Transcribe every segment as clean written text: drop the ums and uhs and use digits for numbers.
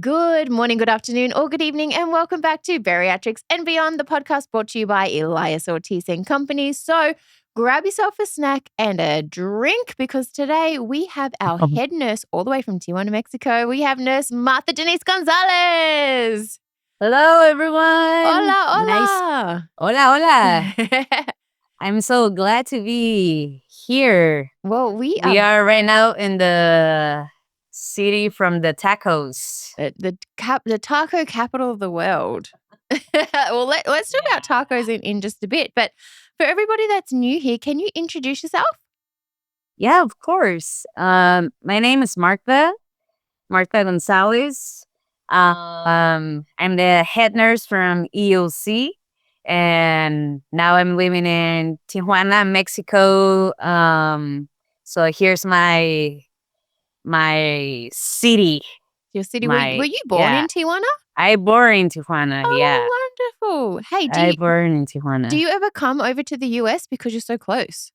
Good morning, good afternoon, or good evening, and welcome back to Bariatrics and Beyond, the podcast brought to you by Elias Ortiz and Company. So grab yourself a snack and a drink because today we have our head nurse all the way from Tijuana, Mexico. We have nurse Martha Dennise Gonzalez. Hello, everyone. Hola, Nice. hola. Hola. I'm so glad to be here. Well, we are right now in the city from the tacos. the taco capital of the world. Well, let's talk about tacos in just a bit. But for everybody that's new here, can you introduce yourself? Yeah, of course. My name is Martha Gonzalez. I'm the head nurse from EOC, and now I'm living in Tijuana, Mexico. So here's my city. Your city. Were you born in Tijuana? I born in Tijuana. Oh, wonderful. Hey, I born in Tijuana. do you ever come over to the US because you're so close?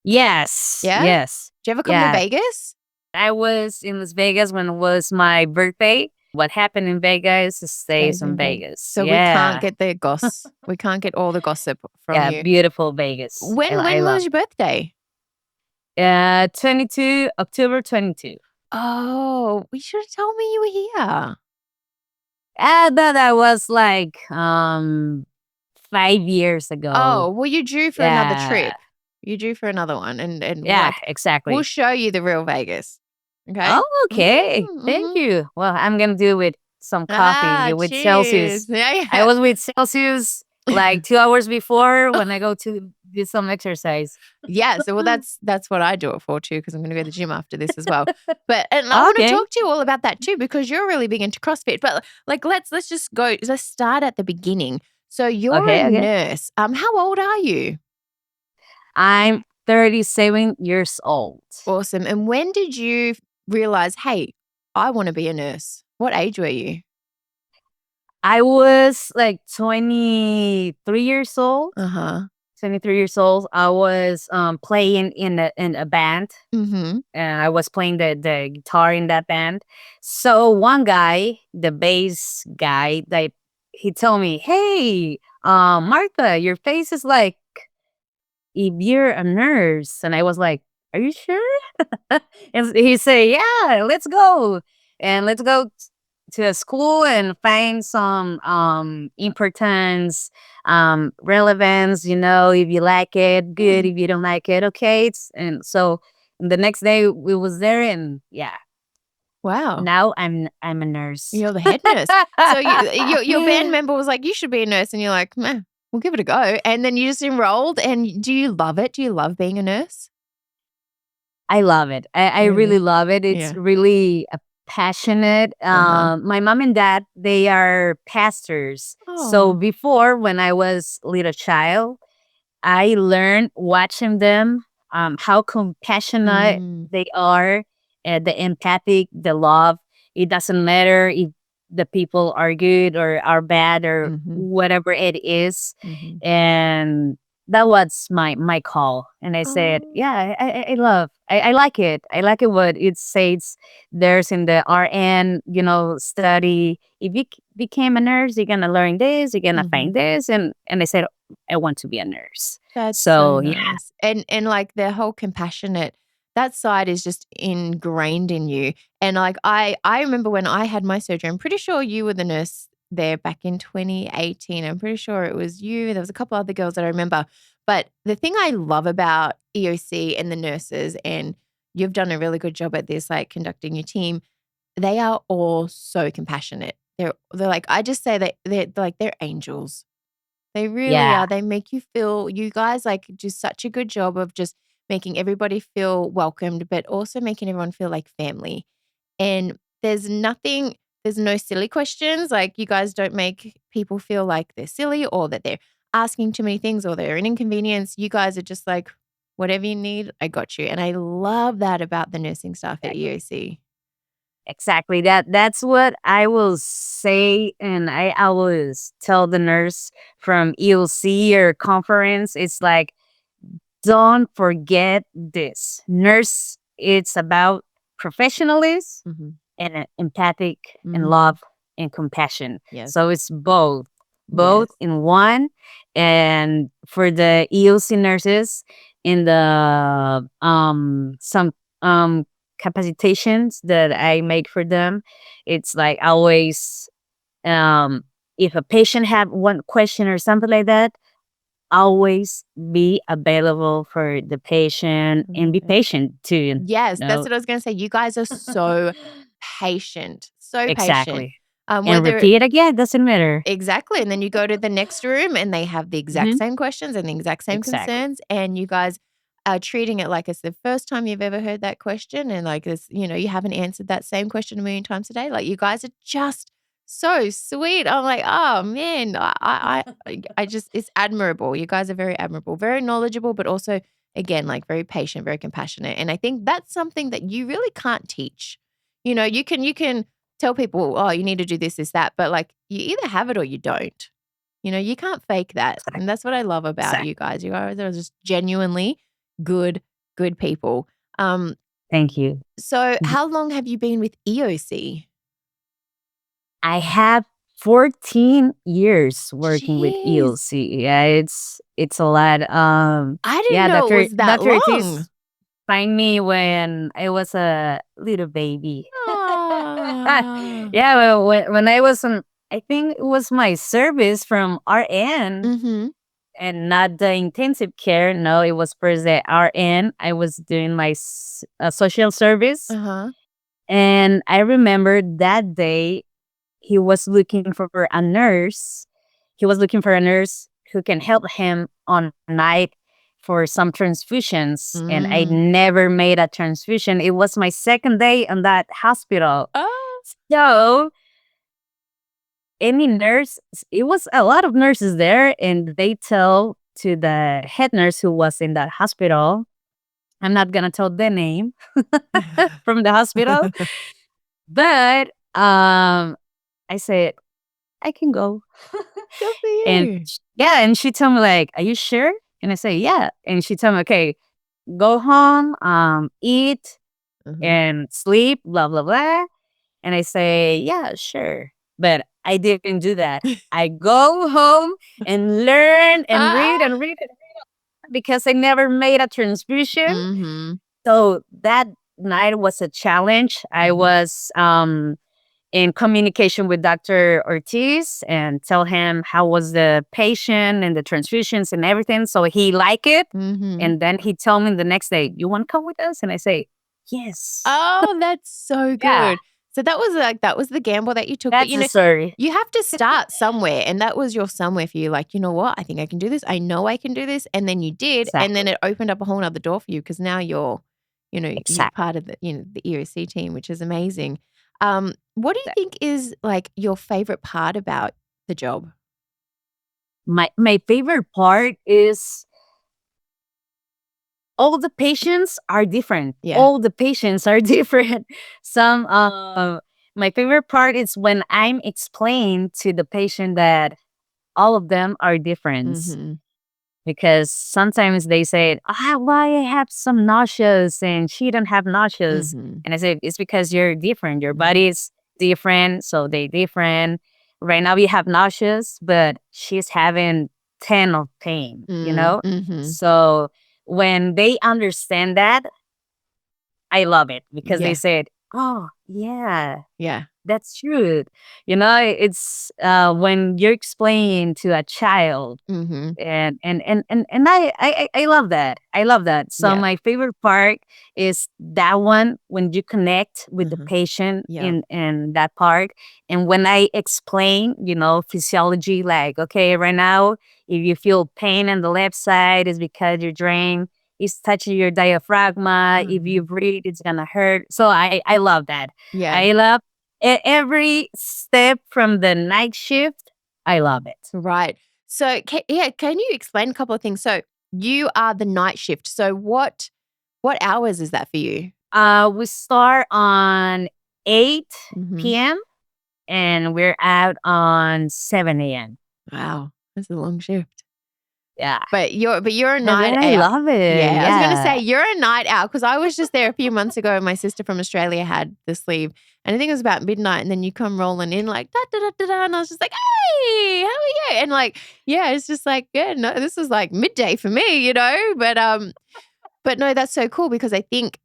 Yes. Yeah? Yes. Do you ever come to Vegas? I was in Las Vegas when it was my birthday. What happened in Vegas stays in Vegas. So we can't get the goss. We can't get all the gossip from you. Beautiful Vegas. When was your birthday? October 22. Oh, you should have told me you were here. That was like 5 years ago. Oh, well, you're due for another trip. You're due for another one. And exactly. We'll show you the real Vegas. Okay. Oh, okay. Thank you. Well, I'm gonna do it with some coffee with cheers. Celsius. Yeah. I was with Celsius like 2 hours before when I go to do some exercise. Yeah, so well, that's what I do it for too, because I'm going to go to the gym after this as well. But I want to talk to you all about that too, because you're really big into CrossFit. But like, let's just go. Let's start at the beginning. So you're a nurse. How old are you? I'm 37 years old. Awesome. And when did you realize, hey, I want to be a nurse? What age were you? I was like 23 years old. 23 years old. I was playing in a band. And I was playing the guitar in that band. So one guy, the bass guy, he told me, "Hey, Martha, your face is like if you're a nurse." And I was like, "Are you sure?" And he said, "Yeah, let's go. And let's go to a school and find some importance, relevance, if you like it, good. If you don't like it, okay." And so the next day we was there, and wow. Now I'm a nurse. You're the head nurse. So your band member was like, "You should be a nurse," and you're like, "Meh, we'll give it a go." And then you just enrolled. And do you love it? Do you love being a nurse? I love it. I really love it. It's really passionate. My mom and dad, they are pastors. So before, when I was a little child, I learned watching them how compassionate they are, the empathic, the love. It doesn't matter if the people are good or are bad or whatever it is. And that was my call. And I said, yeah, I like it. I like it what it says there's in the RN, study. If you became a nurse, you're going to learn this, you're going to find this. And I said, I want to be a nurse. That's so nice. And like the whole compassionate, that side is just ingrained in you. And like I remember when I had my surgery, I'm pretty sure you were the nurse there back in 2018. I'm pretty sure it was you. There was a couple other girls that I remember. But the thing I love about EOC and the nurses, and you've done a really good job at this, like conducting your team, they are all so compassionate. They're like, I just say that they're angels. They really are. They make you feel, you guys like do such a good job of just making everybody feel welcomed, but also making everyone feel like family. And there's no silly questions. Like you guys don't make people feel like they're silly or that they're asking too many things or they're an inconvenience. You guys are just like, whatever you need, I got you. And I love that about the nursing staff at EOC. Exactly. That's what I will say, and I always tell the nurse from EOC or conference. It's like, don't forget this. Nurse, it's about professionalism and empathic and Mm. love and compassion. Yes. So it's both Yes. in one. And for the EOC nurses in the some capacitations that I make for them, it's like always if a patient have one question or something like that, always be available for the patient I and love be it. patient too. You Yes, that's know? what I was gonna say. You guys are so patient, so patient. Exactly. And Whether repeat again, doesn't matter. exactly, and then you go to the next room and they have the exact Hmm. same questions and the exact same Exactly. concerns, and you guys are treating it like it's the first time you've ever heard that question, and like it's you haven't answered that same question a million times today. Like you guys are just so sweet. I'm like, oh man, I just it's admirable. You guys are very admirable, very knowledgeable, but also again like very patient, very compassionate, and I think that's something that you really can't teach. You can tell people, oh, you need to do this, this, that. But like you either have it or you don't. You can't fake that. Exactly. And that's what I love about you Exactly. guys. You guys are just genuinely good, good people. Um, Thank you. so Mhm. how long have you been with EOC? I have 14 years working with Jeez. EOC. Yeah, it's a lot. I didn't Yeah, know it was that Dr. long. Ortiz find me when I was a little baby. Ah. Yeah, well, when I was on, I think it was my service from RN Mm-hmm. and not the intensive care. No, it was first the RN. I was doing my social service. Uh-huh. And I remember that day he was looking for a nurse. He was looking for a nurse who can help him on night for some transfusions. And I Mm. never made a transfusion. It was my second day in that hospital. Oh. So any nurse, it was a lot of nurses there, and they tell to the head nurse who was in that hospital. I'm not gonna tell the name from the hospital, but I said I can go. Good for And you. yeah, and she told me like, "Are you sure?" And I say, "Yeah." And she told me, "Okay, go home, eat Uh-huh. and sleep, blah blah blah." And I say, "Yeah, sure." But I didn't do that. I go home and learn and Ah. read and read and read because I never made a transfusion. Mm-hmm. So that night was a challenge. I Mm-hmm. was in communication with Dr. Ortiz and tell him how was the patient and the transfusions and everything. So he liked it. Mm-hmm. And then he told me the next day, "You want to come with us?" And I say, "Yes." Oh, that's so Yeah, good. So that was the gamble that you took, but that's the story. you have to start somewhere, and that was your somewhere for you, like, "You know what? I think I can do this. I know I can do this." And then you did, and then Exactly. it opened up a whole other door for you because now you're Exactly. part of the EOC team, which is amazing. What do you That- think is, like, your favorite part about the job? My favorite part is all the patients are different. Yeah. All the patients are different. Some my favorite part is when I'm explaining to the patient that all of them are different Mhm. because sometimes they say, "Ah, why I have some nauseous and she don't have nauseous," Mhm. and I say it's because you're different. Your Mhm. body is different, so they different. Right now you have nauseous, but she's having 10 of pain. Mm, mhm. So when they understand that, I love it because they Yeah. said, "Oh yeah, Yeah. that's true." It's when you're explaining to a child Mhm. and I love that. I love that. So Yeah. my favorite part is that one when you connect with the Mhm. patient Yeah. in that part. And when I explain, physiology, like, okay, right now, if you feel pain on the left side, it's because your drain is touching your diaphragm. If you Mhm. breathe, it's gonna hurt. So I love that. Yeah. I love every step from the night shift. I love it. Right. So, can you explain a couple of things? So, you are the night shift. So, what hours is that for you? We start on 8 Mhm. p.m. and we're out on 7 a.m. Wow, that's a long shift. Yeah. But you're a And night then I owl. love it. Yeah, I was gonna say Yeah. you're a night owl because I was just there a few months ago and my sister from Australia had the sleeve, and I think it was about midnight, and then you come rolling in like, "Da, da, da, da, da," and I was just like, "Hey, how are you?" And, like, yeah, it's just like, yeah, no, this is like midday for me, you know? But no, that's so cool because I think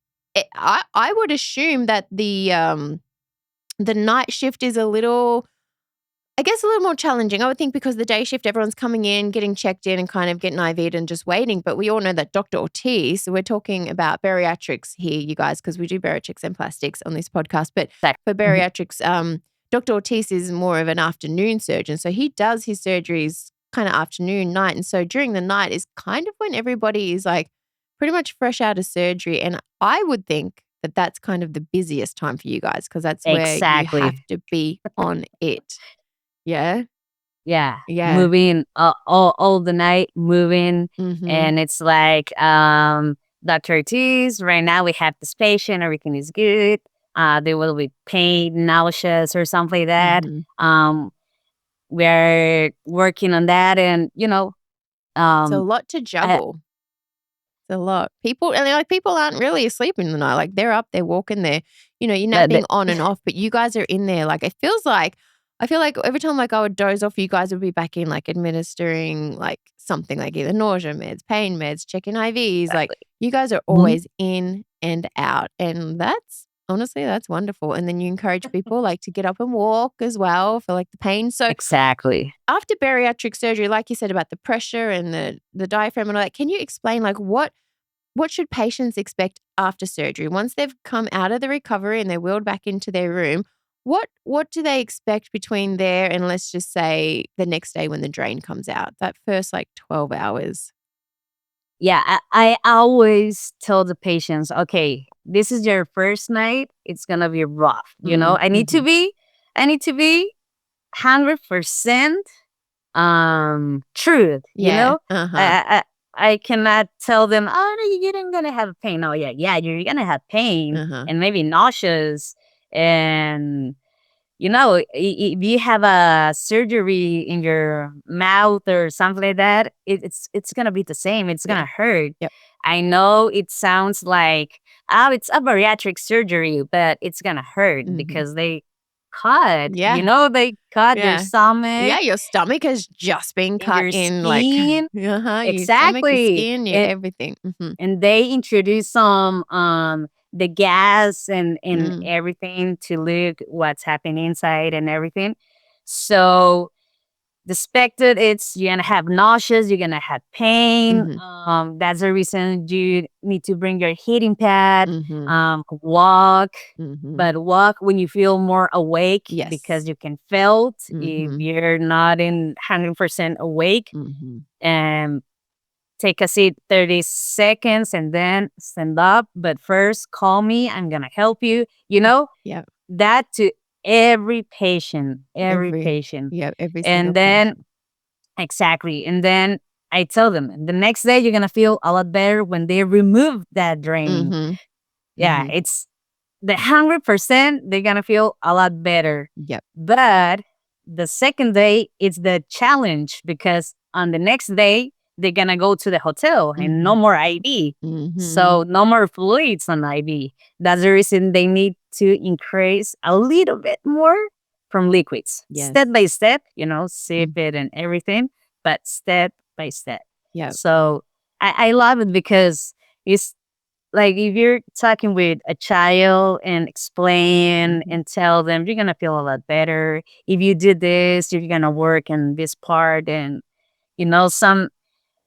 I would assume that the night shift is a little, I guess, a little more challenging. I would think because the day shift, everyone's coming in, getting checked in and kind of getting IV'd and just waiting. But we all know that Dr. Ortiz, so we're talking about bariatrics here, you guys, because we do bariatrics and plastics on this podcast. But for Mhm. bariatrics, Dr. Ortiz is more of an afternoon surgeon. So he does his surgeries kind of afternoon, night. And so during the night is kind of when everybody is like pretty much fresh out of surgery. And I would think that that's kind of the busiest time for you guys because that's where you have Exactly. to be on it. Yeah. Yeah. Yeah. Moving all the night, moving. Mhm. And it's like, Dr. Ortiz, right now we have this patient, everything is good. There will be pain, nauseous, or something like that. Mhm. We're working on that. And, It's a um, lot to I, juggle. It's a lot. People and they're like, people aren't really asleep in the night. Like, they're up, they're walking, you're napping but on and off, but you guys are in there. Like, it feels like I feel like every time, like, I would doze off, you guys would be back in, like, administering, like, something like either nausea meds, pain meds, checking IVs. Like, exactly. you guys are Mhm. always in and out, and that's honestly, that's wonderful, and then you encourage people, like, to get up and walk as well for, like, the pain. So Exactly. after bariatric surgery, like you said about the pressure and the diaphragm and all that, can you explain like what should patients expect after surgery? Once they've come out of the recovery and they're wheeled back into their room, what do they expect between there and let's just say the next day when the drain comes out? That first like 12 hours. Yeah, I always tell the patients, okay, this is your first night. It's gonna be rough. Mhm. I need to be 100% truth. Yeah. Uh-huh. I cannot tell them, oh no, you didn't gonna have pain. No, yeah, you're gonna have pain Uh-huh. and maybe nauseous and if you have a surgery in your mouth or something like that, it's gonna be the same. It's Yeah. gonna hurt. Yep. I know it sounds like, oh, it's a bariatric surgery, but it's gonna hurt Mhm. because Yeah. they cut your Yeah. stomach Yeah, your stomach has just been in cut your in like skin. your stomach, your Exactly. skin, your everything. Mhm. And they introduce some the gas and Mm. everything to look what's happening inside and everything. So the expected it's you're gonna have nauseous, you're gonna have pain. Mhm. That's the reason you need to bring your heating pad, Mhm. walk, Mhm. but walk when you feel more awake Yes. because you can felt if Mhm. you're not in 100% awake. Mhm. And take a seat 30 seconds and then stand up. But first, call me. I'm going to help you. Yeah. That to every patient, every Every patient. yeah, every single And then, patient. exactly. And then I tell them the next day, you're going to feel a lot better when they remove that drain. Mhm. Yeah, Mhm. it's the 100%, they're gonna feel a lot better. Yep. But the second day, it's the challenge because on the next day, they're gonna go to the hotel and no Mhm. more IV. Mhm. So no more fluids on IV. That's the reason they need to increase a little bit more from liquids. Step Yes. by step, sip Mm. it and everything, but step by step. Yep. So I love it because it's like if you're talking with a child and explain Mhm. and tell them you're gonna feel a lot better if you did this, if you're gonna work in this part, and some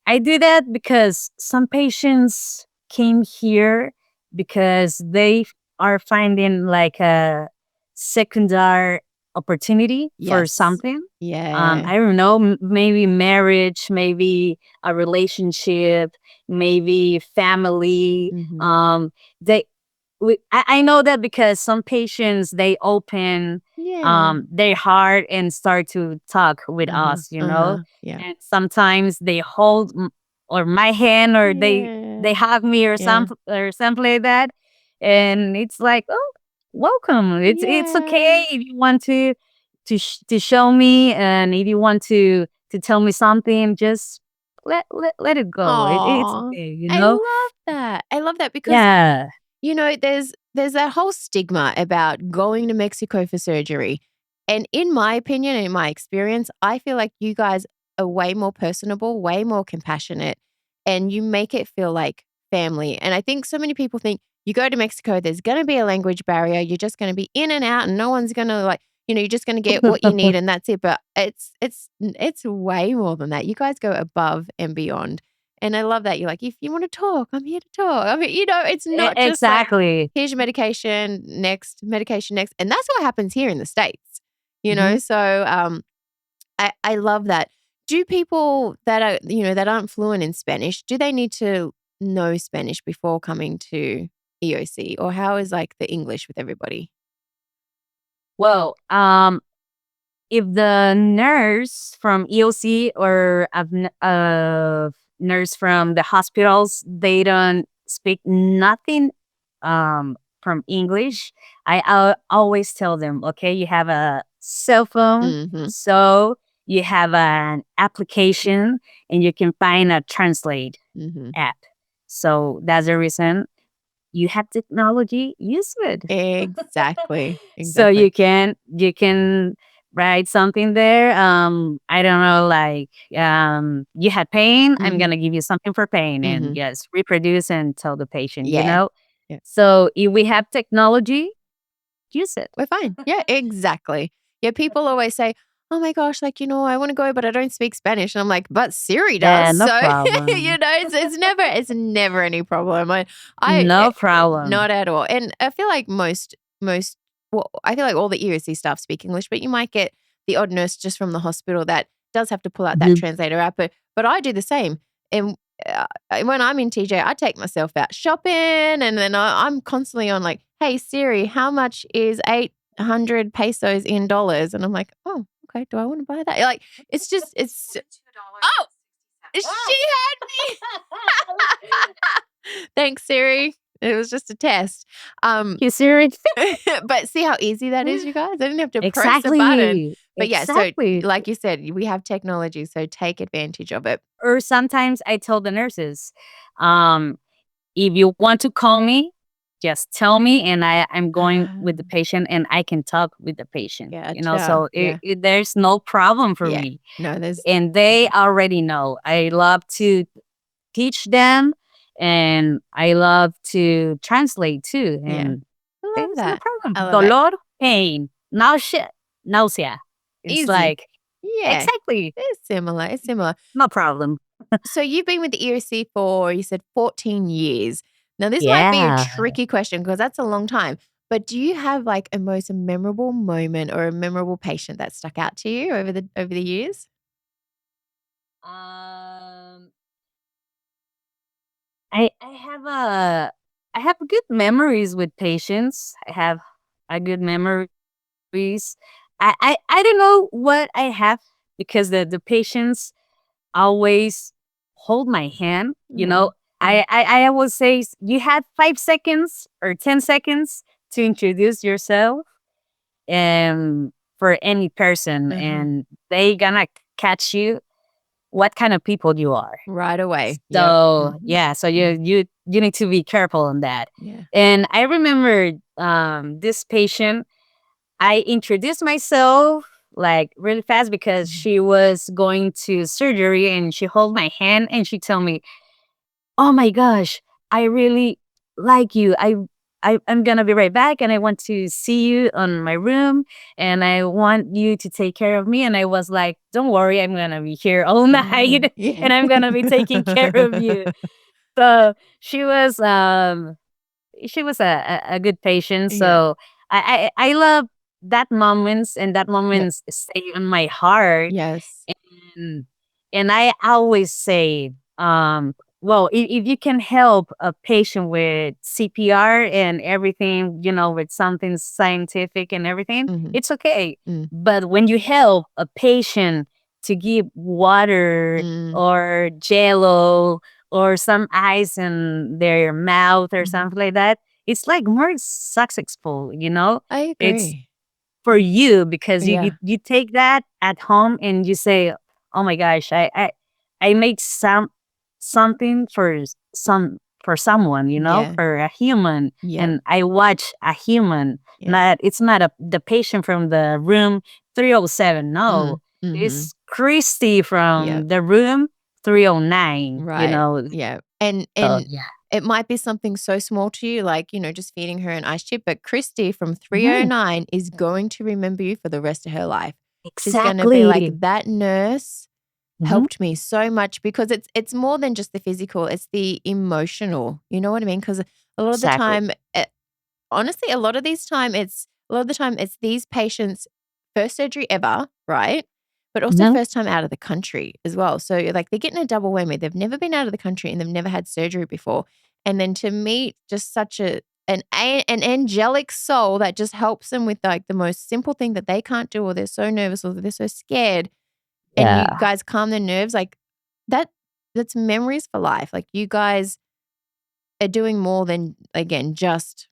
I do that because some patients came here because they are finding like a secondary opportunity for Yes. something. Yeah. I don't know, maybe marriage, maybe a relationship, maybe family. Mhm. They, I know that because some patients they open Yeah. their heart and start to talk with Uh-huh. us, Uh-huh. Yeah. and sometimes they hold or my hand or they Yeah. hug me or Yeah. something like that, and it's like, oh, welcome. It's Yeah. okay if you want to show me, and if you want to tell me something, just let it go. It's Aw, okay, you I know? love that. I love that because, Yeah. there's that whole stigma about going to Mexico for surgery. And in my opinion, in my experience, I feel like you guys are way more personable, way more compassionate, and you make it feel like family. And I think so many people think you go to Mexico, there's going to be a language barrier. You're just going to be in and out, and no one's going to you're just going to get what you need, and that's it. But it's way more than that. You guys go above and beyond. And I love that. You're like, if you want to talk, I'm here to talk. I mean, it's not just like, Exactly. here's your medication next. And that's what happens here in the States, Mhm. So I love that. Do people that are, that aren't fluent in Spanish, do they need to know Spanish before coming to EOC? Or how is like the English with everybody? Well, if the nurse from EOC or a nurse from the hospitals, they don't speak nothing from English, I always tell them, okay, you have a cell phone, Mhm. so you have an application and you can find a translate Mhm. app. So that's the reason you have technology, use it. Exactly. So Exactly. you can write something there. I don't know, like you had pain, I'm Mhm. gonna give you something for pain, and Mhm. yes, reproduce and tell the patient, Yeah. Yeah. so if we have technology, use it. We're fine. Yeah, exactly. Yeah, people always say, "Oh my gosh, I wanna go, but I don't speak Spanish." And I'm like, "But Siri does." Yeah, no So, problem. it's never any problem. No problem. Not at all. And I feel like most I feel like all the EOC staff speak English, but you might get the odd nurse just from the hospital that does have to pull out that Mhm. translator app, but I do the same. And, when I'm in TJ, I take myself out shopping, and then I'm constantly on like, "Hey Siri, how much is 800 pesos in dollars?" And I'm like, "Oh, okay. Do I want to buy that?" Like, it's oh, she had me. Thanks, Siri. It was just a test. Thank you, Siri. But see how easy that is, you guys? I didn't have to press a button. Exactly. But yeah, so Exactly. like you said, we have technology, so take advantage of it. Or sometimes I tell the nurses, um, if you want to call me, just tell me, and I'm going Ah, with the patient and I can talk with the patient, gotcha. so Yeah. there's no problem for Yeah. me. No, there's And they already know. I love to teach them, and I love to translate too. yeah. And I love there's no that. problem. I love it. Dolor, pain, nausea. It's Easy. like, Yeah. exactly, It's similar. It's similar. no problem. So you've been with the EOC for, you said 14 years. Now, this might be a Yeah. tricky question because that's a long time. But do you have like a most memorable moment or a memorable patient that stuck out to you over the years? Um, I have good memories with patients. I have a good memories. I don't know what I have, because the patients always hold my hand. Oh, I always say, you had 5 seconds or 10 seconds to introduce yourself, um for any person, uh-huh. and they gonna catch you what kind of people you are. Right away. Yep. So Mhm. yeah, so Mhm. you need to be careful on that. Yeah. And I remember this patient, I introduced myself like really fast, because Mhm. she was going to surgery, and she held my hand and she told me, "Oh my gosh, I really like you. I'm gonna be right back, and I want to see you on my room, and I want you to take care of me." And I was like, "Don't worry, I'm gonna be here all night, Yeah. and I'm gonna be taking care of you." So she was a good patient. Yeah. So I love that moments, and that Yep. moments stay in my heart. Yes. And and I always say, well, if you can help a patient with CPR and everything, with something scientific and everything, Mhm. it's okay. Mm. But when you help a patient to give water Mm. or jello or some ice in their mouth or Mhm. something like that, it's like more successful, I It's agree. for you, because you Yeah. you you take that at home and you say, "Oh my gosh, I make something for someone, Yeah. for a human, Yep. and I watch a human. Yeah. It's not the patient from the room 307. No, Mm-hmm. it's Christy Yep. from the room 309. Right. Yeah. And So and yeah, it might be something so small to you, like, just feeding her an ice chip, but Christy from Mhm. 309 is going to remember you for the rest of her life. She's gonna be like, Exactly. "That nurse Mhm. helped me so much," because it's more than just the physical, it's the emotional. You know what I mean? Because a lot of the Exactly. time, honestly, a lot of the time it's these patients' first surgery ever, right? But also Mhm. first time out of the country as well. So, like, they're getting a double whammy. They've never been out of the country and they've never had surgery before. And then to meet just such an angelic soul that just helps them with, like, the most simple thing that they can't do, or they're so nervous or they're so scared, and you Yeah. guys calm their nerves, like, that that's memories for life. Like, you guys are doing more than, again, just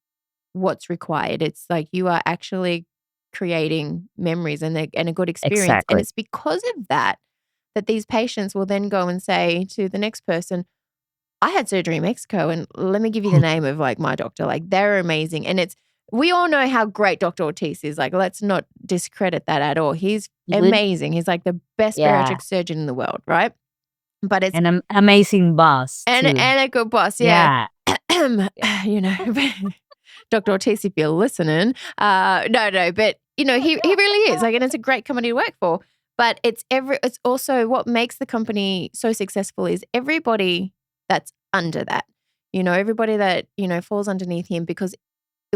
what's required. It's like you are actually creating memories and a good experience. And Exactly. it's because of that that these patients will then go and say to the next person, "I had surgery in Mexico, and let me give you the name of, like, my doctor." Like, they're amazing. And we all know how great Dr. Ortiz is. Like, let's not discredit that at all. He's Mhm. amazing. He's like the best Yeah, bariatric surgeon in the world, right? But it's and an amazing boss too. and a good boss, yeah. Yeah. Yeah. You know, Dr. Ortiz, if you're listening, no, but he really is like, and it's a great company to work for. But it's also what makes the company so successful is everybody that's under that, everybody that falls underneath him, because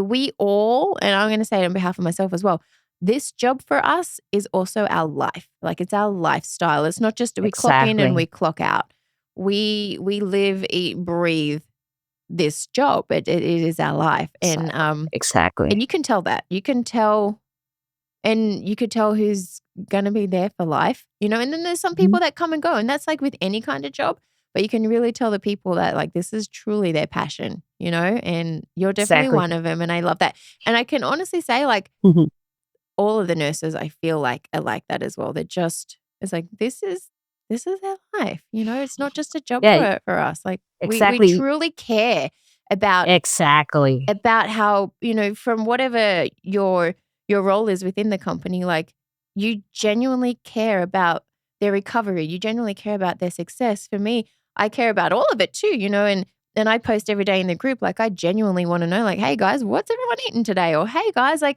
we all, and I'm going to say it on behalf of myself as well, this job for us is also our life. Like, it's our lifestyle. It's not just we clock in and we Exactly. clock out. We live, eat, breathe this job. It is our life. Exactly. And Exactly. you can tell that. You could tell who's going to be there for life, and then there's some Mhm. people that come and go, and that's like with any kind of job, but you can really tell the people that, like, this is truly their passion, and you're definitely Exactly. one of them, and I love that. And I can honestly say, like, Mhm. all of the nurses I feel like are like that as well. It's like, this is their life, it's not just a job Yeah, for us. Like, we exactly. truly care about Exactly. how, from whatever your role is within the company, like, you genuinely care about their recovery. You genuinely care about their success. For me, I care about all of it too, and I post every day in the group. Like, I genuinely want to know, like, "Hey guys, what's everyone eating today?" Or, "Hey guys, like,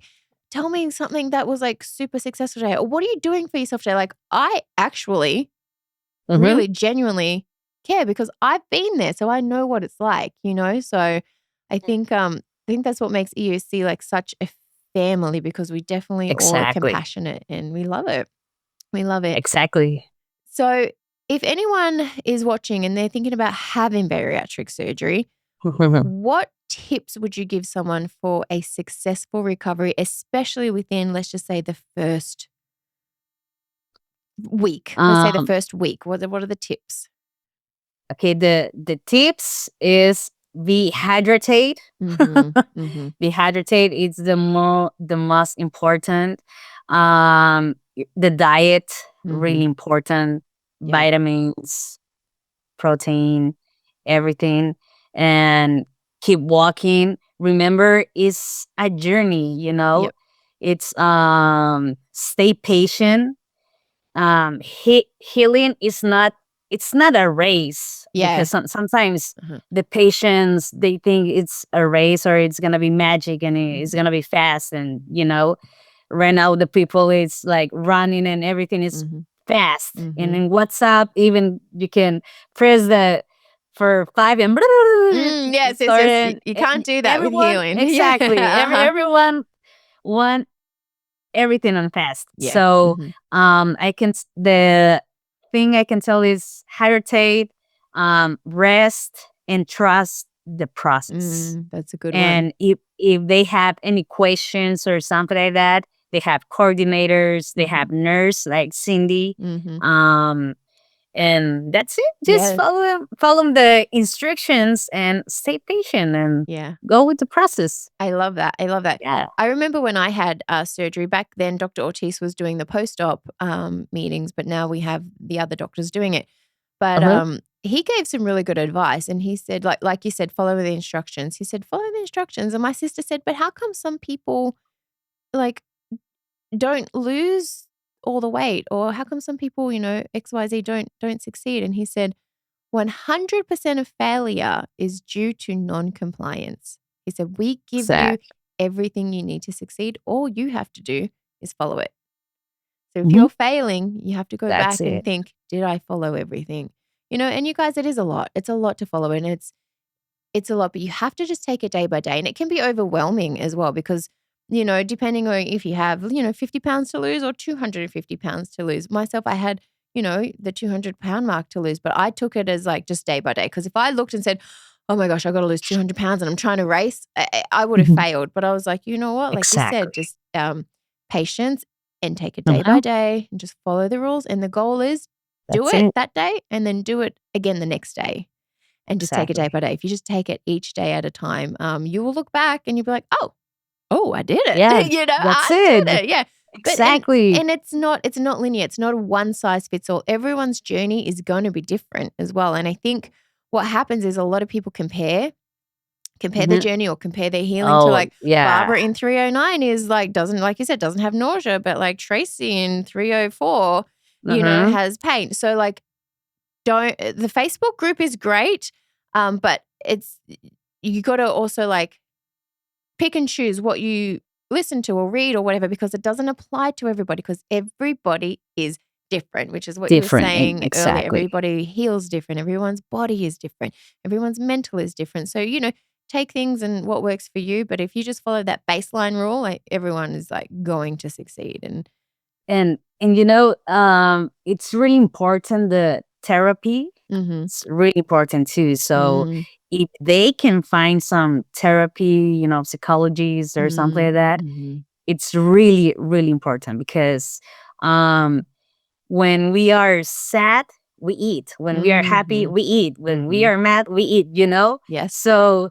tell me something that was, like, super successful today." Or, "What are you doing for yourself today?" Like, I actually Mhm. really genuinely care because I've been there, so I know what it's like, So I think that's what makes EOC like such a family, because we definitely all are Exactly. compassionate and we love it. We love it. Exactly. So if anyone is watching and they're thinking about having bariatric surgery, what tips would you give someone for a successful recovery, especially within, let's just say, the first week? Let's say the Um, first week. What are the tips? okay, the tips is be hydrated. Mhm, mhm. Be hydrated is the most important. The diet really Mhm. important. Yep. Vitamins, protein, everything, and keep walking. Remember, it's a journey. Yep. It's stay patient. Healing is not, it's not a race, because Yeah. sometimes Uh-huh. the patients, they think it's a race or it's gonna be magic and it's Mhm. gonna be fast, and right now the people is like running and everything is Mhm. fast, and Mhm. in WhatsApp even you can press the for 5 and Yes, yes, yes. You started, you can't do that with everyone, healing. Yeah. exactly, Uh-huh. everyone want everything on fast. Yeah. So Mhm. the thing I can tell is hydrate, rest, and trust the process. That's a good one. And if they have any questions or something like that, they have coordinators, they Mhm. have nurse like Cindy. Mhm. Um, and that's it. Just Yeah. follow the instructions and stay patient and Yeah. go with the process. I love that. I love that. Yeah. I remember when I had surgery back then, Dr. Ortiz was doing the post-op meetings, but now we have the other doctors doing it. But Uh-huh. he gave some really good advice, and he said, like you said, follow the instructions. He said, follow the instructions, and my sister said, but how come some people like don't lose all the weight, or how come some people, XYZ don't succeed? And he said, 100% of failure is due to non-compliance. He said, we give you Exactly. everything you need to succeed. All you have to do is follow it. So if Mhm. you're failing, you have to go That's back and it. think, did I follow everything? And you guys, it is a lot. It's a lot to follow, and it's a lot, but you have to just take it day by day. And it can be overwhelming as well because, depending on if you have, 50 pounds to lose or 250 pounds to lose. Myself, I had, the 200-pound mark to lose, but I took it as like just day by day. Because if I looked and said, oh my gosh, I got to lose 200 pounds and I'm trying to race, I would have Mhm. failed. But I was like, you know what? Like you said, Exactly. just patience and take it day by Uh-huh. day and just follow the rules. And the goal is do That's it it. that day and then do it again the next day and just take it day Exactly. by day. If you just take it each day at a time, you will look back and you'll be like, oh, I did it. Yeah, that's I it. did it. Yeah. But Exactly. and it's not linear. It's not a one size fits all. Everyone's journey is going to be different as well. And I think what happens is a lot of people compare the Mhm. journey or compare their healing to Oh, like yeah. Barbara in 309 is like doesn't like you said doesn't have nausea, but like Tracy in 304, Mhm. has pain. So like don't the Facebook group is great, but it's you got to also like pick and choose what you listen to or read or whatever because it doesn't apply to everybody because everybody is different, which is what you were Different. saying earlier. Exactly. Everybody heals different. Everyone's body is different. Everyone's mental is different. So, take things and what works for you. But if you just follow that baseline rule, like everyone is like going to succeed. And And it's really important, the therapy. mm-hmm, It's really important too. So mm-hmm, if they can find some therapy, psychologists or something mm-hmm, like that, mm-hmm. it's really, really important because um when we are sad, we eat. When we are happy, Mm-hmm. we eat. When we Mm-hmm. are mad, we eat. Yes. So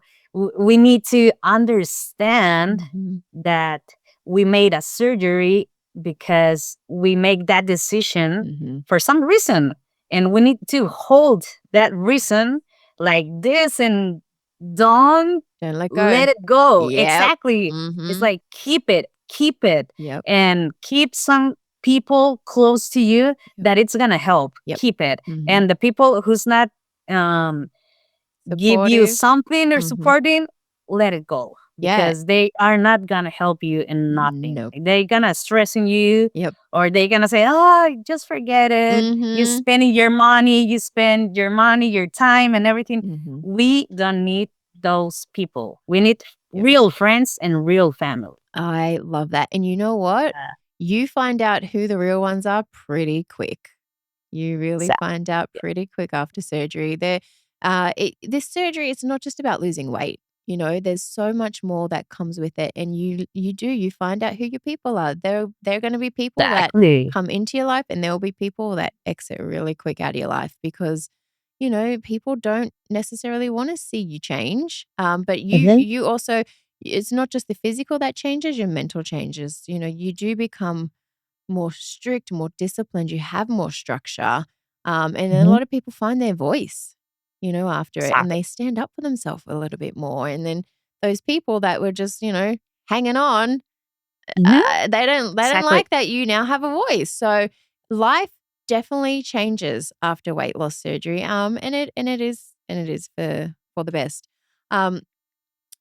we need to understand Mm-hmm. that we made a surgery because we make that decision Mm-hmm. for some reason. And we need to hold that reason like this and don't Don't let go. let it go. Yep. Exactly. It's Mm-hmm. like keep it, Yep. and keep some people close to you Yep. that it's gonna help. Yep. Keep it. Mm-hmm. And the people who's not um give you Supportive. something or Mm-hmm. supporting, let it go Yeah. because they are not gonna help you in nothing. Nope. They're gonna stressing you, Yep. or they're gonna say, "Oh, just forget it. You Mm-hmm. spending your money, your time, and everything." Mm-hmm. We don't need those people. We need Yep. real friends and real family. I love that. And you know what? Uh, You find out who the real ones are pretty quick. You really so, find out yeah. pretty quick after surgery. This surgery, it's not just about losing weight. There's so much more that comes with it, and you find out who your people are. They're going to be people that Exactly. come into your life, and there will be people that exit really quick out of your life because people don't necessarily want to see you change. But you Mhm. you also it's not just the physical that changes, your mental changes. You do become more strict, more disciplined, you have more structure. And then a Mhm. lot of people find their voice, after it and Exactly. they stand up for themselves a little bit more. And then those people that were just, hanging on, Mhm. they don't Exactly. like that you now have a voice. So life definitely changes after weight loss surgery. And it is for the best. Um,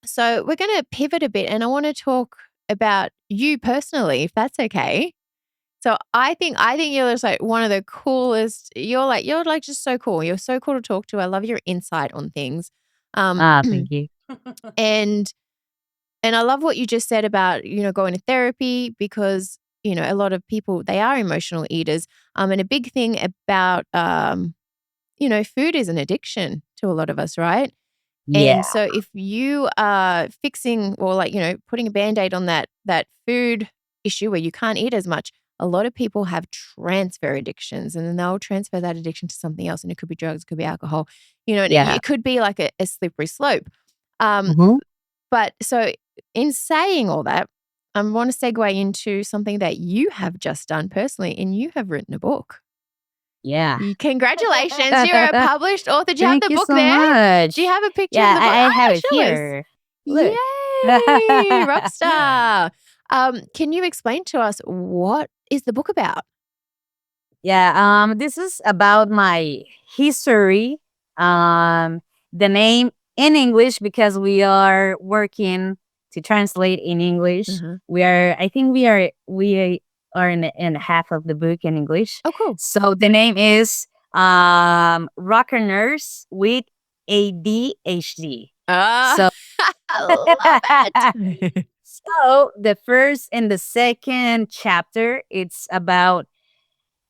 so we're gonna pivot a bit and I want to talk about you personally, if that's okay. So I think you're just like one of the coolest. You're like just so cool. You're so cool to talk to. I love your insight on things. Um Thank you. and and I love what you just said about, going to therapy because, a lot of people they are emotional eaters. And a big thing about food is an addiction to a lot of us, right? Yeah. And so if you are fixing or like, putting a band-aid on that food issue where you can't eat as much, a lot of people have transfer addictions and then they'll transfer that addiction to something else. And it could be drugs, it could be alcohol, and it, Yeah. it could be like a slippery slope. Um, Mhm. but so in saying all that, I want to segue into something that you have just done personally and you have written a book. Yeah. Congratulations, you're a published author. Do you have Thank the you book so there? much. Do you have a picture of Yeah, the book? I have Ah, it show us. here. Look. Yay, rock star. Can you explain to us what is the book about? Yeah, this is about my history. The name in English, because we are working to translate in English. Uh-huh. I think we are in half of the book in English. Oh, cool. So the name is Rocker Nurse with ADHD. Ah, So I love it. so the first and the second chapter, it's about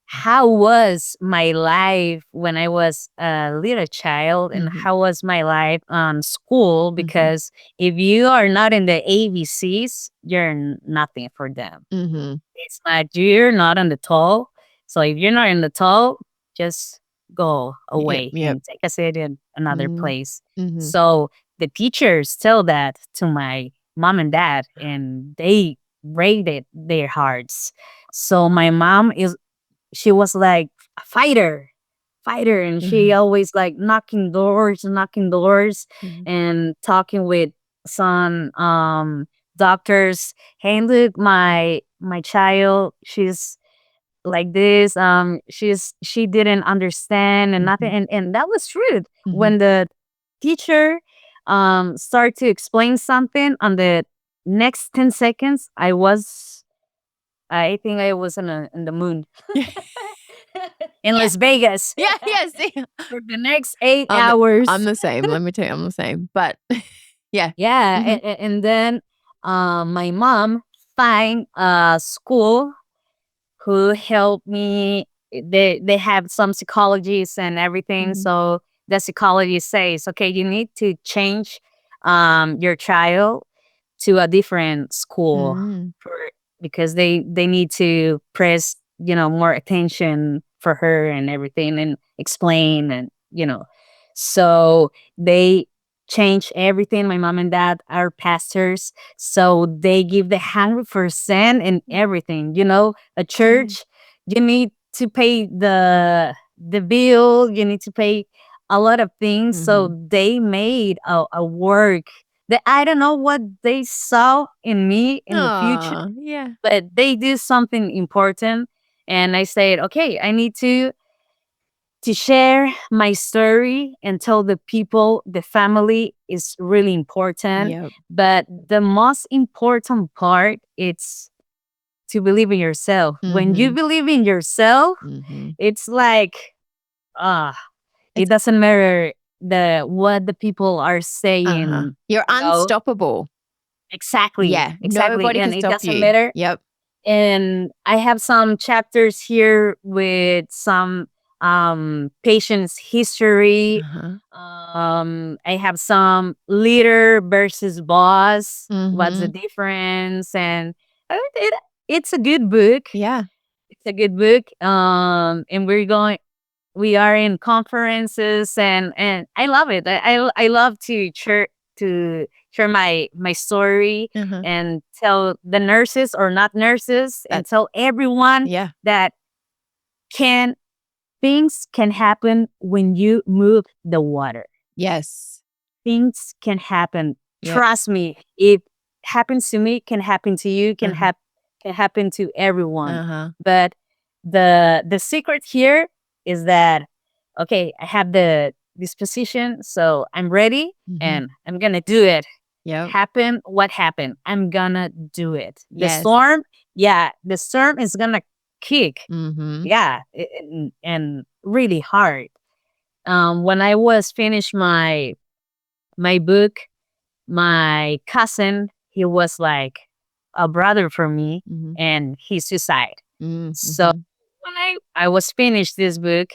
how was my life when I was a little child, and Mhm, how was my life on school. mhm, Because if you are not in the ABCs, you're nothing for them. mhm. It's like you're not on the toll. So if you're not in the toll, just go Yep, away yep. and take a seat in another Mm, place. mhm. So the teachers tell that to my mom and dad, and they rated their hearts. So my mom is she was like a fighter, and she Mhm, always like knocking doors mhm, and talking with some doctors. Hey, look, my child, she's like this, she didn't understand and nothing, mhm, and that was true. mhm. When the teacher started to explain something, on the next 10 seconds I think I was in the moon in Yeah, Las Vegas yeah, yeah, see, for the next 8 I'm the I'm hours. the same, let me tell you, I'm the same, but yeah. Yeah, Mhm, and then my mom find a school who helped me. They have some psychologists and everything. mhm, So the psychologist says, okay, you need to change your child to a different school mm, for, because they need to press, more attention for her and everything, and explain, and so they change everything. My mom and dad are pastors, so they give the 100% in everything. A good. church, you need to pay the bill, you need to pay a lot of things. So Mhm. they made a work that I don't know what they saw in me in the future, Aw, yeah. but they do something important. And I said, okay, I need to share my story and tell the people, the family is really important. Yep. But the most important part, it's to believe in yourself. When you Mhm, believe in yourself, mhm. it's like, ah, it It's doesn't matter what the people are uh-huh. saying, You're you know? unstoppable. Exactly, Yeah, exactly. nobody can And it stop doesn't you. matter. Yep. And I have some chapters here with some patient's history. Uh-huh. I have some leader versus boss. What's the Mhm. difference? And it's a good book. Yeah. It's a good book. And we are in conferences, and I love it. I love to share my story Uh-huh. and tell the nurses or not nurses, and That tell everyone yeah. that can things can happen when you move the water. Yes. Things can happen. Yep. Trust me. If happens to me, can happen to you, Uh-huh. can happen to everyone. Uh-huh. But the secret here is that, okay, I have this position, so I'm ready Mhm. and I'm gonna do it. Yep. Happen what happened, I'm gonna do it. The Yes. storm, yeah, the storm is gonna kick. Mhm. Yeah, and really hard. When I was finished my book, my cousin, he was like a brother for me, Mhm. and he suicide. Mm, So mhm. when I was finished this book,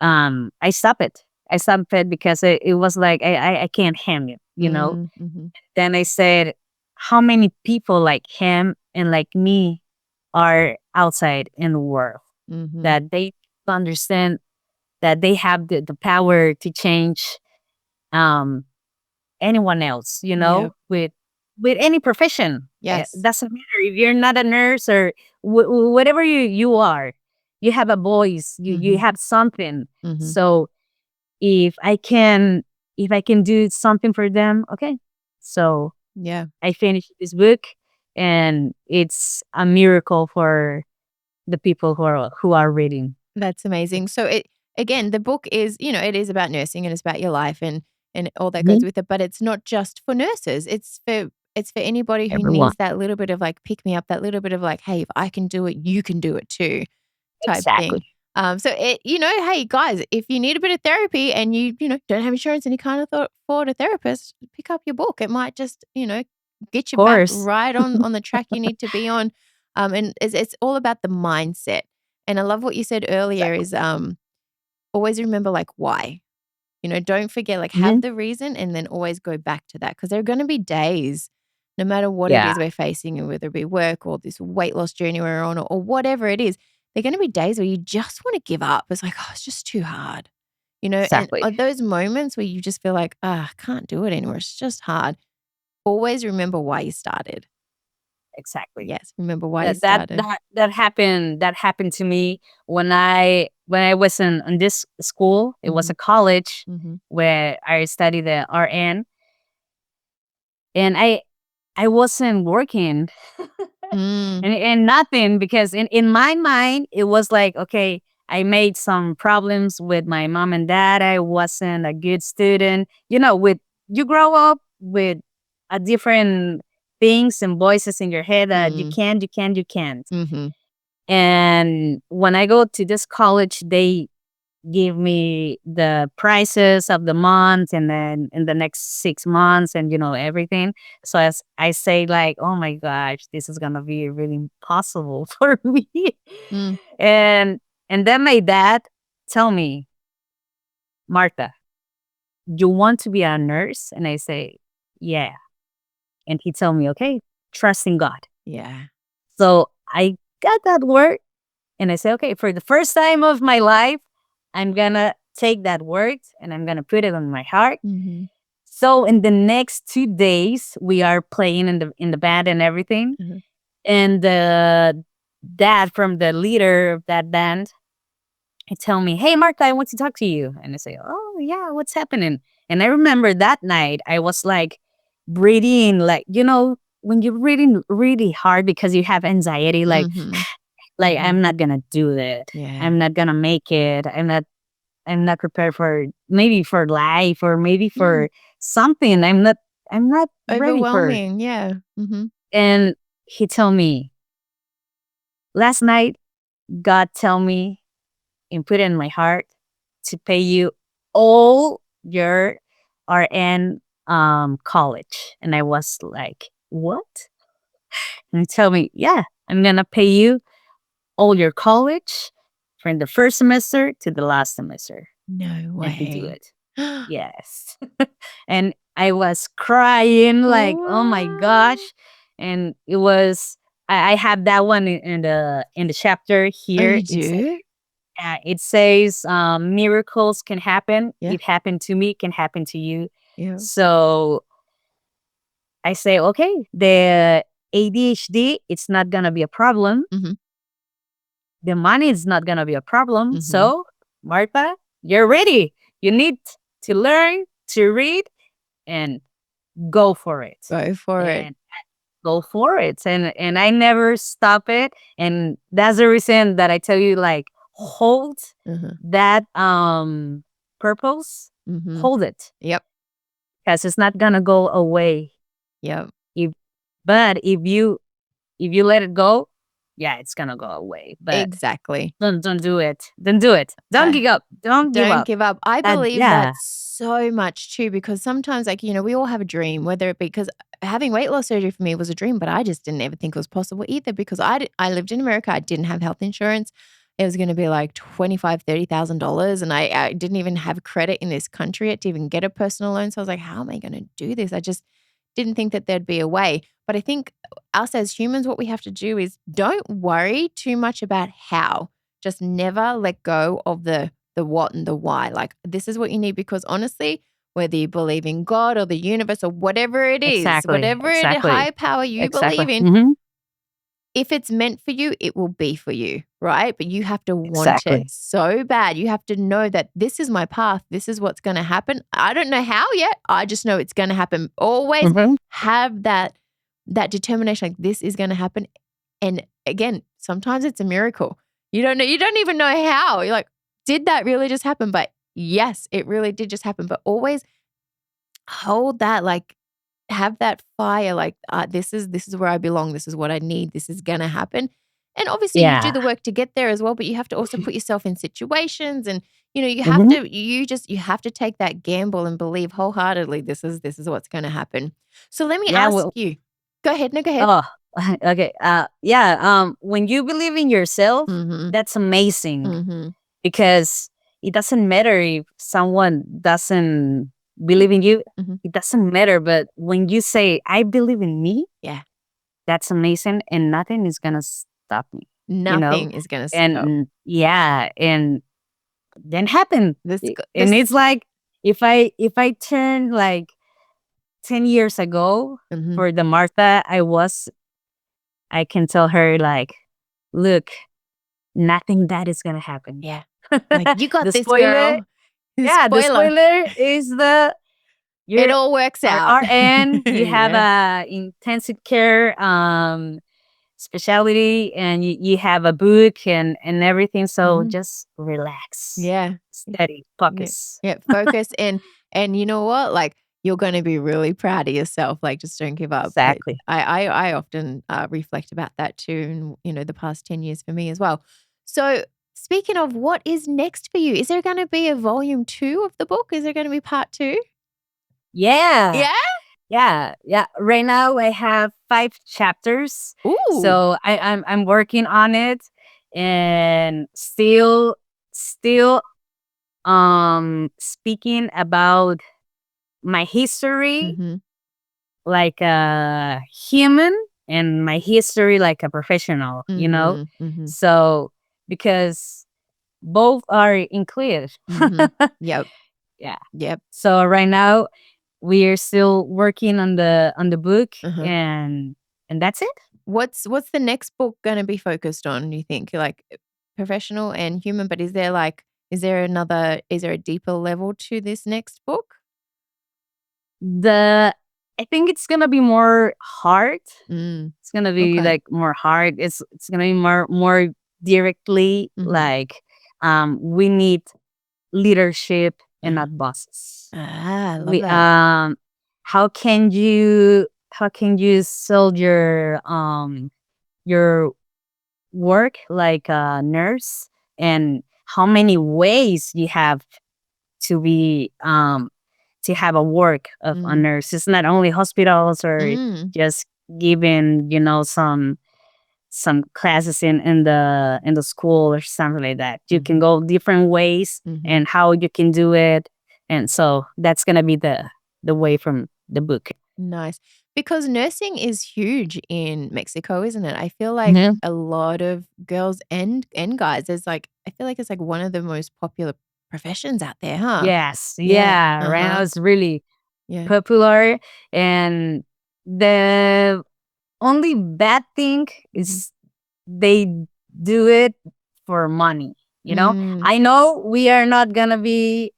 I stopped it. I stopped it because it was like I can't handle it. Mm, mhm. Then I said, how many people like him and like me are outside in the world, Mhm. that they understand that they have the power to change um anyone else, Yep. with any profession. It Yes. doesn't matter if you're not a nurse or whatever you are. you have a voice, you have something. Mhm. So if I can do something for them, okay. So Yeah. I finished this book, and it's a miracle for the people who are reading. That's amazing. So it again, the book is, it is about nursing and it's about your life and all that goes Mhm. with it, but it's not just for nurses. It's for anybody who Everyone. needs that little bit of like pick me up, that little bit of like, hey, if I can do it, you can do it too, type thing. Exactly. So hey guys, if you need a bit of therapy and you don't have insurance and you can't afford a therapist, pick up your book. It might just, get you Of back course. right on the track you need to be on. And it's all about the mindset. And I love what you said earlier Exactly. is always remember like why. Don't forget like have Mhm. the reason and then always go back to that because there are going to be days no matter what it Yeah. is we're facing and whether it be work or this weight loss journey we're on or whatever it is, there are going to be days where you just want to give up. It's like, oh, it's just too hard. And Exactly. those moments where you just feel like, I can't do it anymore. It's just hard. Always remember why you started. Exactly. Yes, remember why you That that started. that that happened. That happened to me when I was in this school. It was Mhm. a college Mhm. where I studied the RN, and I wasn't working Mm. and nothing, because in my mind it was like, okay, I made some problems with my mom and dad. I wasn't a good student. With you grow up with a different things and voices in your head that Mm. you can't. Mhm. And when I go to this college, they give me the prices of the month, and then in the next 6 months, and everything. So as I say, like, oh my gosh, this is gonna be really impossible for me. Mm. and and then my dad tell me, Martha, you want to be a nurse? And I say, yeah. And he tell me, okay, trust in God. Yeah. So I got that word. And I say, okay, for the first time of my life, I'm gonna take that word and I'm gonna put it on my heart. Mhm. So in the next 2 days, we are playing in the band and everything. Mhm. And the dad from the leader of that band, he tell me, hey Martha, I want to talk to you. And I say, oh yeah, what's happening? And I remember that night I was like breathing, like, when you're breathing really hard because you have anxiety, Mhm. like, Mhm. I'm not gonna do it. Yeah. I'm not gonna make it. I'm not prepared for, maybe for life, or maybe Mm. for something. I'm not ready for. Overwhelming, yeah. Mhm. And he told me last night, God tell me and put it in my heart to pay you all your RN college. And I was like, what? And he told me, yeah, I'm gonna pay you all your college from the first semester to the last semester. No And he do way. it. Yes. And I was crying like, oh my What? gosh. And it was, I have that one in the chapter Oh, here. you do? It says, miracles can happen. Yeah, It happened to me, it can happen to you. yeah. So I say, okay, the ADHD, it's not gonna be a problem. Mhm, The money is not gonna be a problem. mhm. So, Martha, you're ready. You need to learn to read and go for it. Go for it. And go for it. And I never stop it. And that's the reason that I tell you, like, hold Uh-huh. that purpose. Mhm. Hold it. Yep, Because it's not gonna go away. yep. If but if you let it go, yeah, it's gonna go away. But Exactly. don't do it. Don't do it. Don't Uh give up. Don't give Don't up. give up. I That believe yeah. that so much too, because sometimes, like, we all have a dream, whether it be because having weight loss surgery for me was a dream, but I just didn't ever think it was possible either because I lived in America. I didn't have health insurance. It was going to be like $25,000, $30,000. And I didn't even have credit in this country yet to even get a personal loan. So I was like, how am I going to do this? I just didn't think that there'd be a way. But I think us as humans, what we have to do is don't worry too much about how. Just never let go of the what and the why. Like, this is what you need because honestly, whether you believe in God or the universe or whatever it is, Exactly. whatever Exactly. higher power you Exactly. believe in, Mhm. if it's meant for you, it will be for you, right? But you have to want it so bad. You have to know that this is my path. This is what's going to happen. I don't know how yet. I just know it's going to happen. Always have that determination, like this is going to happen. And again, sometimes it's a miracle. You don't know. You don't even know how. You're like, did that really just happen? But yes, it really did just happen. But always hold that, like, have that fire, like, this is where I belong. This is what I need. This is going to happen. And obviously you do the work to get there as well, but you have to also put yourself in situations and, you have to, you have to take that gamble and believe wholeheartedly this is what's going to happen. So let me ask you, go ahead. No, go ahead. Oh, okay. When you believe in yourself, that's amazing because it doesn't matter if someone doesn't believe in you. It doesn't matter. But when you say, I believe in me, that's amazing. And nothing is going to stop me. Nothing is going to stop. And and then happen. And it's like, if I turn like 10 years ago for the Martha I can tell her, like, look, nothing bad is going to happen. Yeah. Like, you got the this, spoiler, girl. the spoiler is it all works out. RN, you have a intensive care specialty, and you have a book and everything. So just relax. Yeah. Steady. Focus. Yeah. Focus. And you know what? Like, you're going to be really proud of yourself. Like, just don't give up. Exactly. I often reflect about that too. And, the past 10 years for me as well. So speaking of, what is next for you? Is there going to be a volume 2 of the book? Is there going to be part 2? Yeah. Yeah. Right now I have 5 chapters. Ooh. So I'm working on it, and still speaking about my history like a human and my history like a professional, So because both are included. Yep. Yeah. Yep. So right now we're still working on the book, and that's it. What's the next book going to be focused on, you think? Like, professional and human, but is there a deeper level to this next book? I think it's gonna be more hard. It's gonna be Okay. like more hard. It's gonna be more directly like we need leadership and not bosses. I love that. How can you sell your work like a nurse, and how many ways you have to be to have a work of a nurse. It's not only hospitals or just giving some classes in the school or something like that. You can go different ways and how you can do it, and so that's gonna be the way from the book. Nice. Because nursing is huge in Mexico, isn't it? I feel like a lot of girls and guys, I feel like it's like one of the most popular professions out there, huh? Yes. Yeah. Right now it's really popular. And the only bad thing is they do it for money. I know we are not gonna be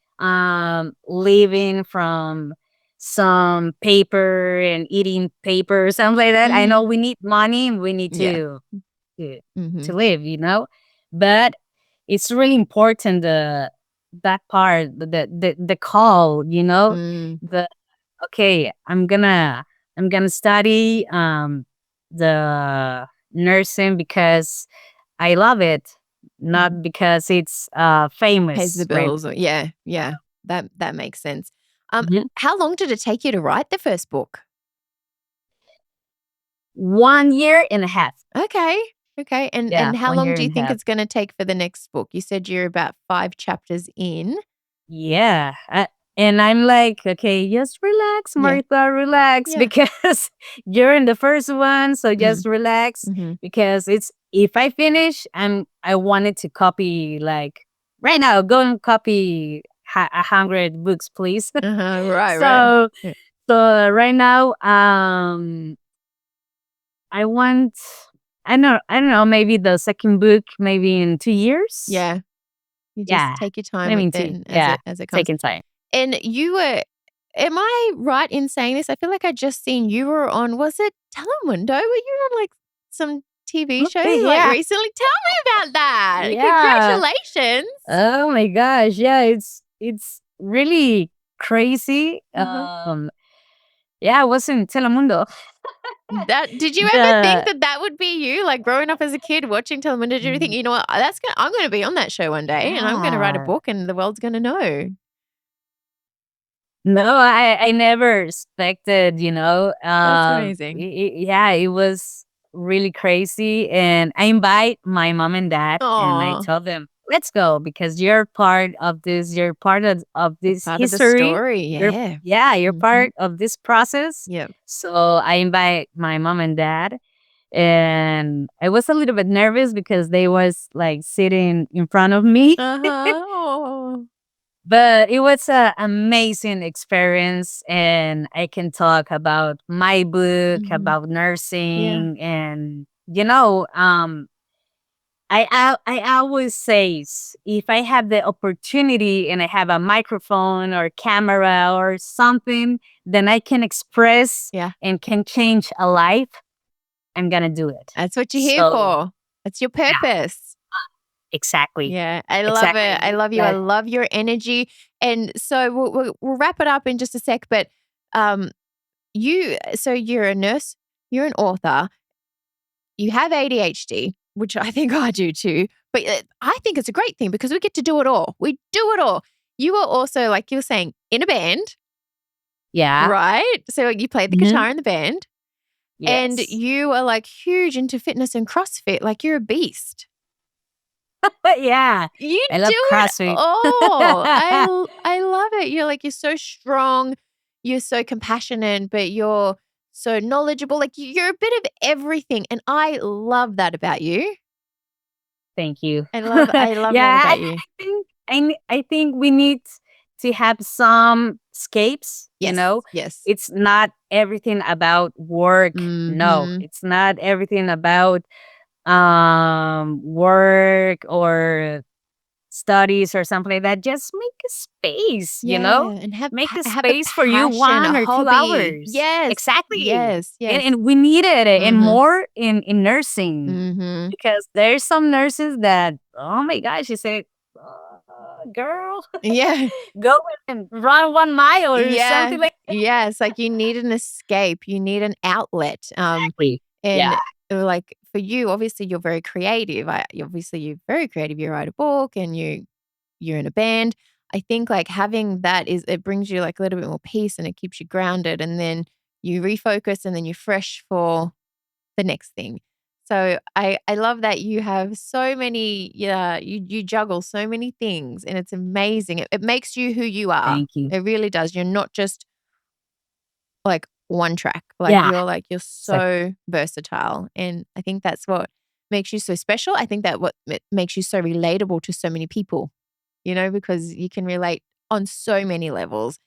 living from some paper and eating paper or something like that. I know we need money and we need to live, but it's really important that part, the call, the okay, I'm gonna study the nursing because I love it, not because it's famous. Pays the bills. Right? Yeah. That makes sense. How long did it take you to write the first book? 1 year and a half. Okay. And how long do you think it's going to take for the next book? You said you're about 5 chapters in. Yeah. And I'm like, okay, just relax, Martha, relax, because you're in the first one, so just relax, because if I finish, I wanted to copy, like, right now, go and copy 100 books, please. Right. So right now, I want I don't know, maybe the second book, maybe in 2 years. Yeah. You just Yeah. take your time Maybe with in it 2. and Yeah. as it comes. Taking time. And you were am I right in saying this? I feel like I just seen you were on, was it Telemundo? Were you on, like, some TV show, like, Yeah. recently? Tell me about that. Yeah. Congratulations. Oh my gosh. Yeah, it's really crazy. Uh-huh. Yeah, I was in Telemundo. That did you ever think The that that would be you? Like, growing up as a kid watching Telemundo, did you think, "You know what? I'm gonna be on that show one day, and I'm gonna write a Yeah. book, and the world's gonna know." No, I never expected, That's amazing. yeah, it was really crazy. And I invite my mom and dad and I Aw. tell them, let's go because you're part of this, you're part of You're this part of the history. story, You're yeah. yeah, you're Mhm. part of this process. Yep. So I invite my mom and dad. And I was a little bit nervous because they was like sitting in front of me. Uh-huh. Aw. But it was an amazing experience, and I can talk about my book, Mhm. about Yeah. nursing, and I always say if I have the opportunity and I have a microphone or camera or something, then I can express Yeah. and can change a life. I'm gonna do it. That's what you're here So for. That's your yeah, purpose. exactly, Yeah, I love it. I exactly. love you. I love your energy. And so we'll wrap it up in just a sec, but, um, you're a nurse, you're an author, you have ADHD, which I think I do too, but, I think it's a great thing because we get to do it all. We do it all. You are also, like you were saying, in a band, Yeah. right? So you play the Hmm. guitar in the band, and Yes. you are, like, huge into fitness and CrossFit, like, you're a beast. But yeah, You I do love it CrossFit. all. I love it. You're so strong, you're so compassionate, but you're so knowledgeable, like, you're a bit of everything, and I love that about you. Thank you. I love that Yeah, about you. I think we need to have some escapes. Yes, yes. It's not everything about work. No, Mhm. it's not everything about work or studies or something like that. Just make a space. Yeah, and Make a have a space for you passion, a 1 or 2 hours. hobby. Yes, Exactly, yes, and yes. we need it and Mhm, more in nursing. mhm. Because there's some nurses that, oh my gosh, you say, girl, Yeah. go and run 1 mile or Yeah. something like that. Yes, like, you need an escape, you need an outlet, Exactly. Yeah. and, like, for you, obviously, you're very creative. Obviously, you're very creative. You write a book and you're in a band. I think, like, having that it brings you, like, a little bit more peace and it keeps you grounded, and then you refocus, and then you're fresh for the next thing. So I love that you have so many, yeah, you juggle so many things, and it's amazing. It makes you who you are. Thank you. It really does. You're not just, like, one track. Yeah. You're So so versatile, and I think that's what makes you so special. I think that what makes you so relatable to so many people, because you can relate on so many levels.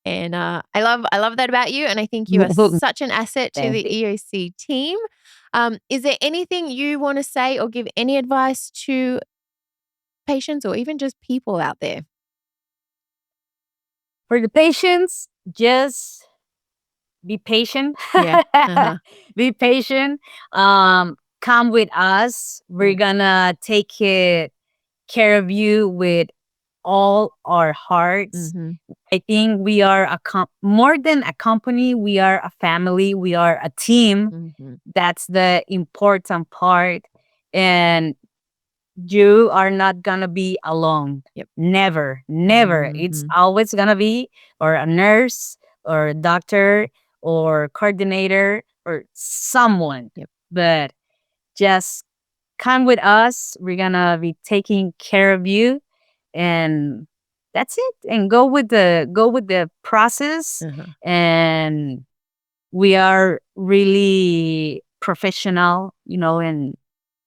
And, I love that about you, and I think you are such an asset to thank the you. EOC team. Is there anything you wanna say or give any advice to patients or even just people out there? For the patients, just be patient. Yeah. Uh-huh. Be patient. Come with us. We're Yeah. gonna take care of you with all our hearts. Mhm. I think we are more than a company, we are a family, we are a team. Mhm. That's the important part. And you are not going to be alone. Yep. Never, never. It's Mhm. always going to be or a nurse or a doctor or coordinator or someone. Yep. But just come with us. We're going to be taking care of you and that's it, and go with the process. Uh-huh. And we are really professional, and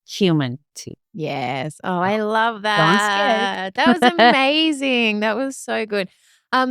human too. Yes. Oh, I love Don't scared. that. That was amazing. That was so good.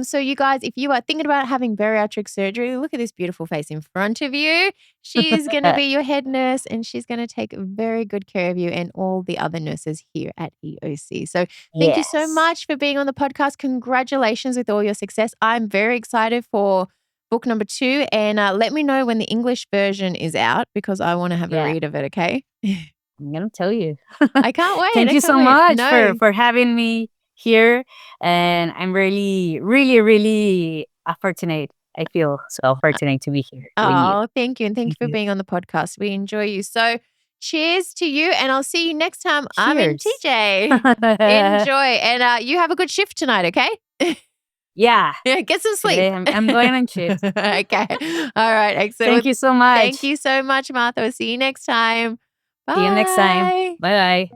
So you guys, if you are thinking about having bariatric surgery, look at this beautiful face in front of you. She's going to be your head nurse, and she's going to take very good care of you and all the other nurses here at EOC. So thank you so much for being on the podcast. Congratulations with all your success. I'm very excited for book number 2, and let me know when the English version is out because I want to have a read of it, okay? I'm going to tell you. I can't wait. Thank you so much for having me here. And I'm really, really, really fortunate. I feel so fortunate to be here with you. Thank you. And thank you for being on the podcast. We enjoy you. So cheers to you. And I'll see you next time. Cheers. I'm in TJ. Enjoy. And you have a good shift tonight, okay? Yeah. Get some sleep. I'm going on shift. Okay. All right. Excellent. Thank you so much. Thank you so much, Martha. We'll see you next time. Bye. See you next time. Bye-bye.